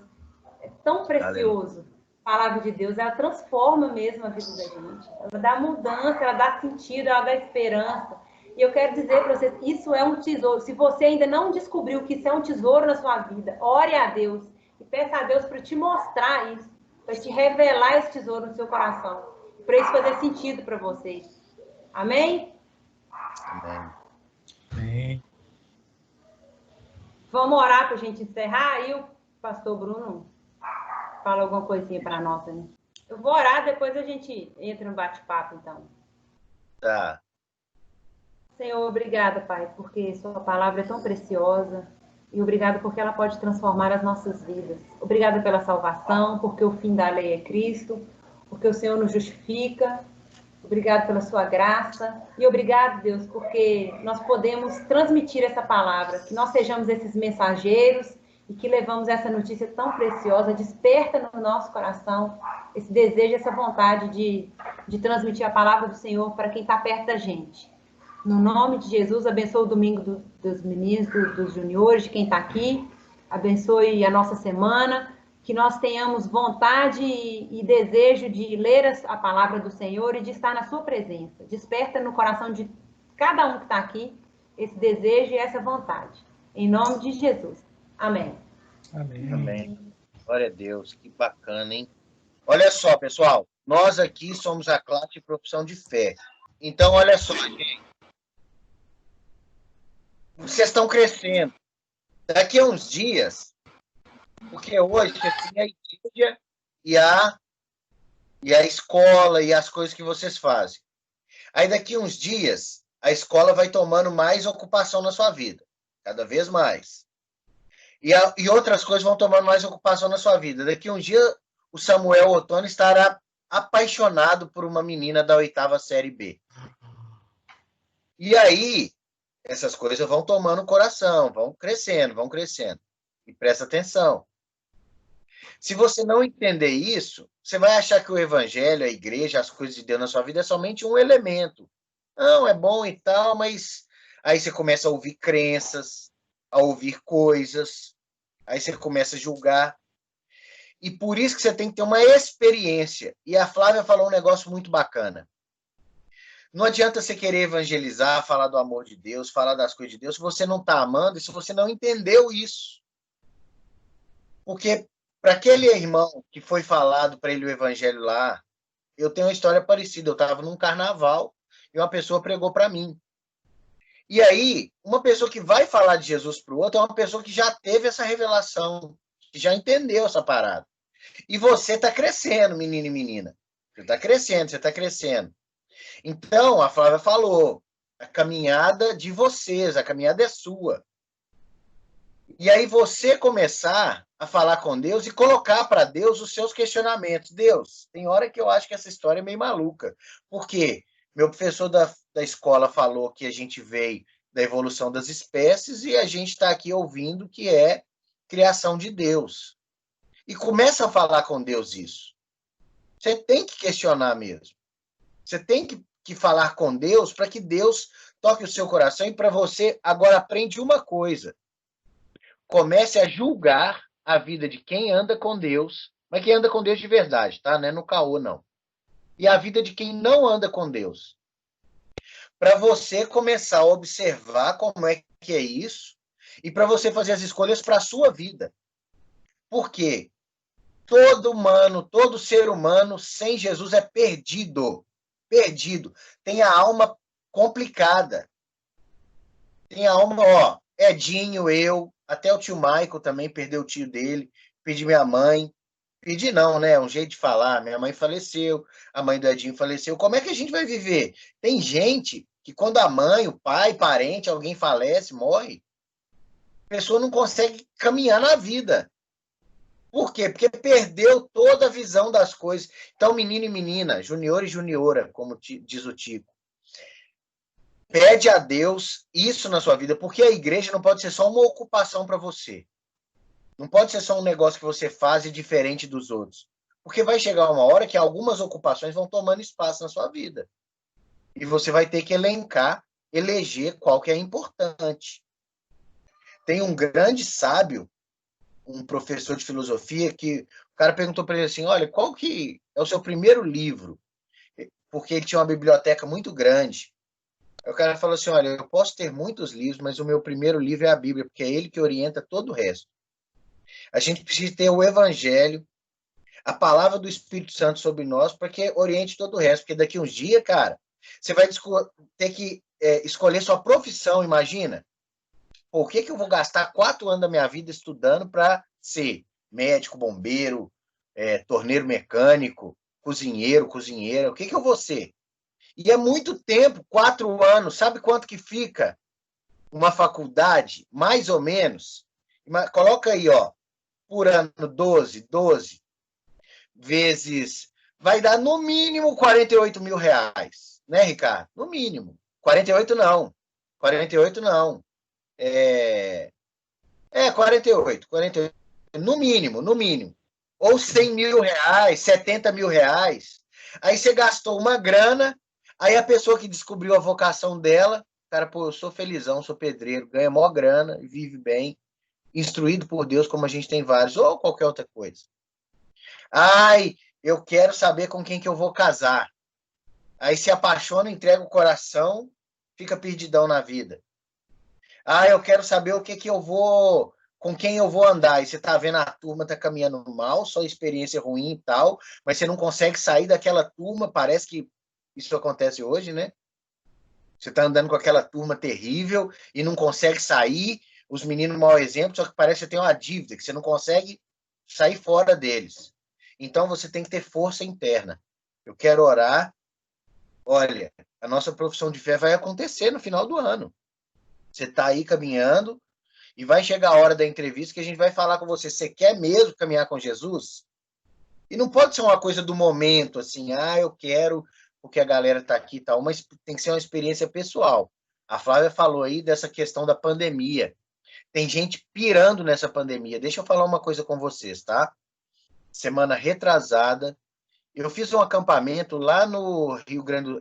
É tão precioso. A palavra de Deus, ela transforma mesmo a vida da gente. Ela dá mudança, ela dá sentido, ela dá esperança. E eu quero dizer para vocês, isso é um tesouro. Se você ainda não descobriu que isso é um tesouro na sua vida, ore a Deus e peça a Deus para te mostrar isso, para te revelar esse tesouro no seu coração, para isso fazer sentido para vocês. Amém? Amém. Vamos orar para a gente encerrar? Aí o pastor Bruno fala alguma coisinha para nós, né? Eu vou orar, depois a gente entra no bate-papo, então. Tá. Senhor, obrigada, Pai, porque sua palavra é tão preciosa e obrigada porque ela pode transformar as nossas vidas. Obrigada pela salvação, porque o fim da lei é Cristo, porque o Senhor nos justifica. Obrigado pela sua graça e obrigado, Deus, porque nós podemos transmitir essa palavra, que nós sejamos esses mensageiros e que levamos essa notícia tão preciosa, desperta no nosso coração esse desejo, essa vontade de transmitir a palavra do Senhor para quem está perto da gente. No nome de Jesus, abençoe o domingo dos meninos, dos juniores, de quem está aqui, abençoe a nossa semana, que nós tenhamos vontade e desejo de ler a palavra do Senhor e de estar na sua presença. Desperta no coração de cada um que está aqui esse desejo e essa vontade. Em nome de Jesus. Amém. Amém. Amém. Glória a Deus, que bacana, hein? Olha só, pessoal, nós aqui somos a classe de profissão de fé. Então, olha só, gente. Vocês estão crescendo. Daqui a uns dias, porque hoje você tem a igreja e a escola e as coisas que vocês fazem. Aí daqui a uns dias, a escola vai tomando mais ocupação na sua vida. Cada vez mais. E outras coisas vão tomando mais ocupação na sua vida. Daqui a um dia, o Samuel Ottoni estará apaixonado por uma menina da 8ª série B. E aí, essas coisas vão tomando coração, vão crescendo. E presta atenção. Se você não entender isso, você vai achar que o evangelho, a igreja, as coisas de Deus na sua vida é somente um elemento. Não, é bom e tal, mas aí você começa a ouvir crenças, a ouvir coisas, aí você começa a julgar. E por isso que você tem que ter uma experiência. E a Flávia falou um negócio muito bacana. Não adianta você querer evangelizar, falar do amor de Deus, falar das coisas de Deus, se você não está amando e se você não entendeu isso. Porque para aquele irmão que foi falado para ele o evangelho lá, eu tenho uma história parecida. Eu estava num carnaval e uma pessoa pregou para mim. E aí, uma pessoa que vai falar de Jesus para o outro é uma pessoa que já teve essa revelação, que já entendeu essa parada. E você está crescendo, menino e menina. Você está crescendo, você está crescendo. Então, a Flávia falou, a caminhada de vocês, a caminhada é sua. E aí você começar a falar com Deus e colocar para Deus os seus questionamentos. Deus, tem hora que eu acho que essa história é meio maluca. Por quê? Meu professor da escola falou que a gente veio da evolução das espécies e a gente está aqui ouvindo que é criação de Deus. E começa a falar com Deus isso. Você tem que questionar mesmo. Você tem que falar com Deus para que Deus toque o seu coração e para você agora aprende uma coisa. Comece a julgar a vida de quem anda com Deus, mas quem anda com Deus de verdade, tá? Não é no caô, não. E a vida de quem não anda com Deus. Para você começar a observar como é que é isso e para você fazer as escolhas para a sua vida. Por quê? Todo ser humano sem Jesus é perdido. Perdido. Tem a alma complicada. Tem a alma, ó, Edinho, eu, até o tio Michael também perdeu o tio dele, perdi minha mãe. Perdi não, né? É um jeito de falar. Minha mãe faleceu, a mãe do Edinho faleceu. Como é que a gente vai viver? Tem gente que quando a mãe, o pai, parente, alguém falece, morre, a pessoa não consegue caminhar na vida. Por quê? Porque perdeu toda a visão das coisas. Então, menino e menina, junior e juniora, como diz o Tico, pede a Deus isso na sua vida, porque a igreja não pode ser só uma ocupação para você. Não pode ser só um negócio que você faz diferente dos outros. Porque vai chegar uma hora que algumas ocupações vão tomando espaço na sua vida. E você vai ter que eleger qual que é importante. Tem um grande sábio, um professor de filosofia, que o cara perguntou para ele assim, olha, qual que é o seu primeiro livro? Porque ele tinha uma biblioteca muito grande. Aí o cara falou assim, olha, eu posso ter muitos livros, mas o meu primeiro livro é a Bíblia, porque é ele que orienta todo o resto. A gente precisa ter o Evangelho, a palavra do Espírito Santo sobre nós, para que oriente todo o resto. Porque daqui uns dias, cara, você vai ter que escolher sua profissão, imagina. Por que eu vou gastar 4 anos da minha vida estudando para ser médico, bombeiro, torneiro mecânico, cozinheiro, cozinheira? O que eu vou ser? E é muito tempo, 4 anos. Sabe quanto que fica uma faculdade? Mais ou menos. Coloca aí, ó, por ano 12 vezes... Vai dar no mínimo 48 mil reais. Né, Ricardo? No mínimo. 48 não. 48 não. 48. No mínimo, no mínimo. Ou 100 mil reais, 70 mil reais. Aí você gastou uma grana, aí a pessoa que descobriu a vocação dela, cara, pô, eu sou felizão, sou pedreiro, ganha maior grana, vive bem, instruído por Deus, como a gente tem vários, ou qualquer outra coisa. Ai, eu quero saber com quem que eu vou casar. Aí se apaixona, entrega o coração, fica perdidão na vida. Ah, eu quero saber o que eu vou, com quem eu vou andar. E você tá vendo a turma tá caminhando mal, só experiência ruim e tal, mas você não consegue sair daquela turma, parece que isso acontece hoje, né? Você tá andando com aquela turma terrível e não consegue sair, os meninos mau exemplo, só que parece que você tem uma dívida, que você não consegue sair fora deles. Então você tem que ter força interna. Eu quero orar. Olha, a nossa profissão de fé vai acontecer no final do ano. Você está aí caminhando e vai chegar a hora da entrevista que a gente vai falar com você. Você quer mesmo caminhar com Jesus? E não pode ser uma coisa do momento, assim, eu quero porque a galera está aqui e tal, mas tem que ser uma experiência pessoal. A Flávia falou aí dessa questão da pandemia. Tem gente pirando nessa pandemia. Deixa eu falar uma coisa com vocês, tá? Semana retrasada, eu fiz um acampamento lá no Rio Grande,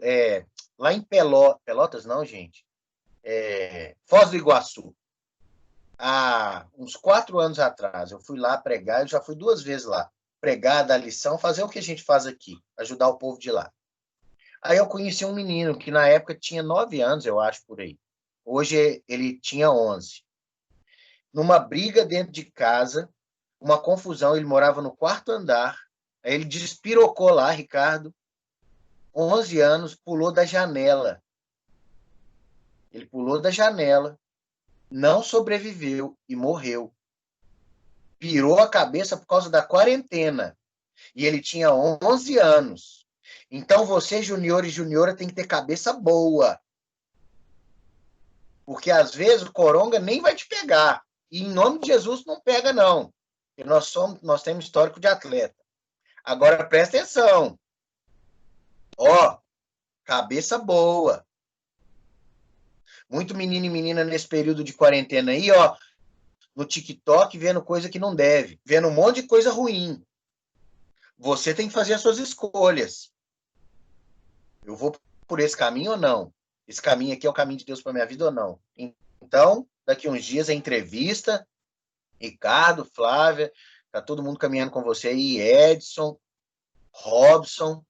lá em Pelotas, não, gente? Foz do Iguaçu. Há uns 4 anos atrás, eu fui lá pregar, eu já fui 2 vezes lá, pregar, dar lição, fazer o que a gente faz aqui, ajudar o povo de lá. Aí eu conheci um menino que na época tinha 9 anos, eu acho, por aí. Hoje ele tinha 11. Numa briga dentro de casa, uma confusão, ele morava no 4º andar, aí ele despirocou lá, Ricardo, 11 anos, pulou da janela. Ele pulou da janela, não sobreviveu e morreu. Pirou a cabeça por causa da quarentena. E ele tinha 11 anos. Então você, junior e juniora, tem que ter cabeça boa. Porque às vezes o coronga nem vai te pegar. E em nome de Jesus não pega, não. Porque nós temos histórico de atleta. Agora presta atenção. Ó, cabeça boa. Muito menino e menina nesse período de quarentena aí, ó, no TikTok, vendo coisa que não deve, vendo um monte de coisa ruim. Você tem que fazer as suas escolhas. Eu vou por esse caminho ou não? Esse caminho aqui é o caminho de Deus para minha vida ou não? Então, daqui uns dias a entrevista, Ricardo, Flávia, tá todo mundo caminhando com você aí, Edson, Robson,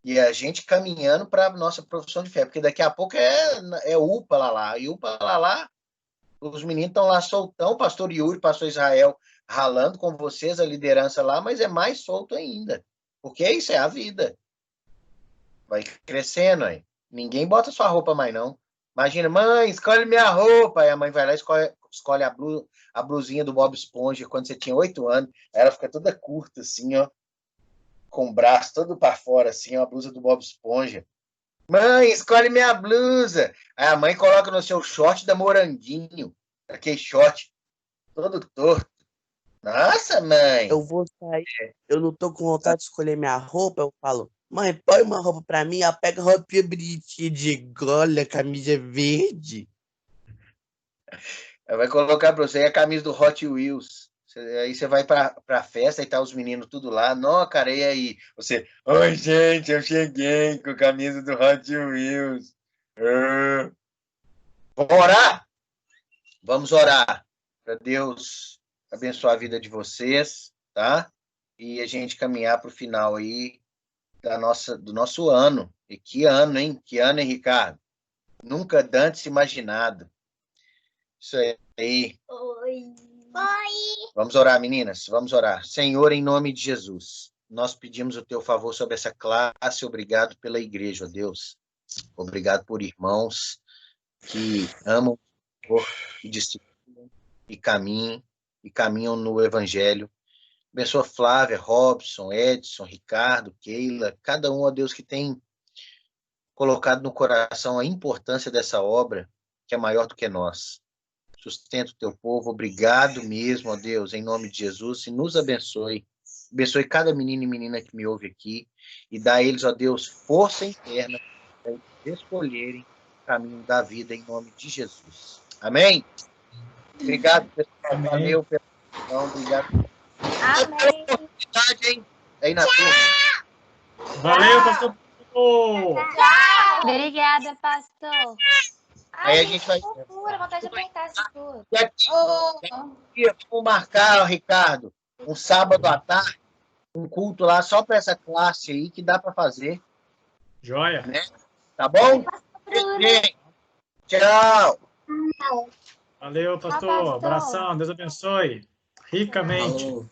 e a gente caminhando para a nossa profissão de fé, porque daqui a pouco é UPA lá, e UPA lá, os meninos estão lá soltão, pastor Yuri, pastor Israel, ralando com vocês, a liderança lá, mas é mais solto ainda, porque isso é a vida. Vai crescendo aí. Ninguém bota sua roupa mais, não. Imagina, mãe, escolhe minha roupa. Aí a mãe vai lá e escolhe a blusinha do Bob Esponja quando você tinha 8 anos. Aí ela fica toda curta, assim, ó. Com o braço todo para fora, assim, ó, a blusa do Bob Esponja. Mãe, escolhe minha blusa. Aí a mãe coloca no seu short da Moranguinho. Aquele short todo torto. Nossa, mãe. Eu vou sair, eu não tô com vontade de escolher minha roupa, eu falo, mãe, põe uma roupa pra mim, ela pega a roupinha bonitinha de gola, camisa verde. Ela vai colocar pra você a camisa do Hot Wheels. Aí você vai pra festa e tá os meninos tudo lá. Não, cara, e aí? Você, oi, gente, eu cheguei com a camisa do Hot Wheels. Vamos orar? Vamos orar para Deus abençoar a vida de vocês, tá? E a gente caminhar para o final aí do nosso ano. E que ano, hein? Que ano, hein, Ricardo? Nunca antes imaginado. Isso aí. Oi. Vamos orar, meninas. Vamos orar. Senhor, em nome de Jesus, nós pedimos o teu favor sobre essa classe. Obrigado pela igreja, ó Deus. Obrigado por irmãos que amam e disciplinam e caminham no Evangelho. Abençoa Flávia, Robson, Edson, Ricardo, Keila, cada um, ó Deus, que tem colocado no coração a importância dessa obra, que é maior do que nós. Sustenta o teu povo, obrigado mesmo, ó Deus, em nome de Jesus, e nos abençoe. Abençoe cada menino e menina que me ouve aqui, e dá a eles, ó Deus, força interna para eles escolherem o caminho da vida, em nome de Jesus. Amém? Obrigado, pessoal. Amém. Valeu pela atenção. Obrigado. Amém. Aí na turma. Valeu, pastor. Obrigada, pastor. Aí a gente vai. Vontade de apertar esse tudo. Vamos marcar, Ricardo, um sábado à tarde, um culto lá só para essa classe aí que dá para fazer. Joia. Né? Tá bom? Tchau. Valeu, pastor. Abração. Deus abençoe. Ricamente. Falou.